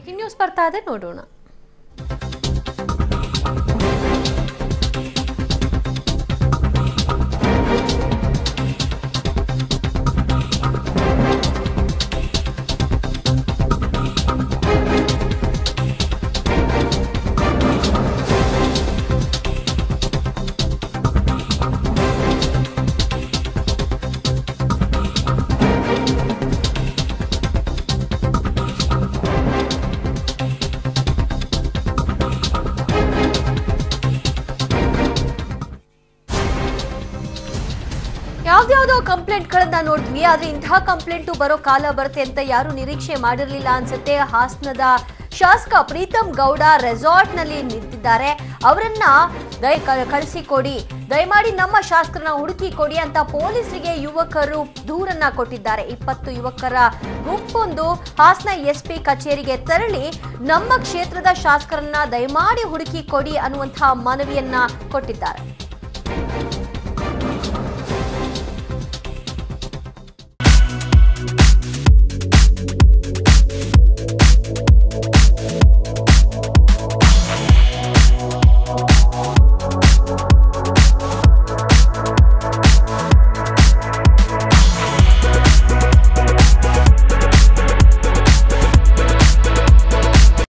Breaking news ಬರ್ತಾ ಇದೆ, ನೋಡೋಣ. ಯಾವ್ದಾವ್ದೋ ಕಂಪ್ಲೇಂಟ್ಗಳನ್ನ ನೋಡಿದ್ವಿ, ಆದ್ರೆ ಇಂತಹ ಕಂಪ್ಲೇಂಟು ಬರೋ ಕಾಲ ಬರುತ್ತೆ ಅಂತ ಯಾರು ನಿರೀಕ್ಷೆ ಮಾಡಿರ್ಲಿಲ್ಲ ಅನ್ಸುತ್ತೆ. ಹಾಸನದ ಶಾಸಕ ಪ್ರೀತಮ್ ಗೌಡ ರೆಸಾರ್ಟ್ ನಲ್ಲಿ ನಿಂತಿದ್ದಾರೆ. ಅವರನ್ನ ಕಳಿಸಿಕೊಡಿ, ದಯಮಾಡಿ ನಮ್ಮ ಶಾಸಕರನ್ನ ಹುಡುಕಿ ಕೊಡಿ ಅಂತ ಪೊಲೀಸರಿಗೆ ಯುವಕರು ದೂರನ್ನ ಕೊಟ್ಟಿದ್ದಾರೆ. 20 ಯುವಕರ ಗುಂಪೊಂದು ಹಾಸನ ಎಸ್ಪಿ ಕಚೇರಿಗೆ ತೆರಳಿ ನಮ್ಮ ಕ್ಷೇತ್ರದ ಶಾಸಕರನ್ನ ದಯಮಾಡಿ ಹುಡುಕಿ ಕೊಡಿ ಅನ್ನುವಂತಹ ಮನವಿಯನ್ನ ಕೊಟ್ಟಿದ್ದಾರೆ.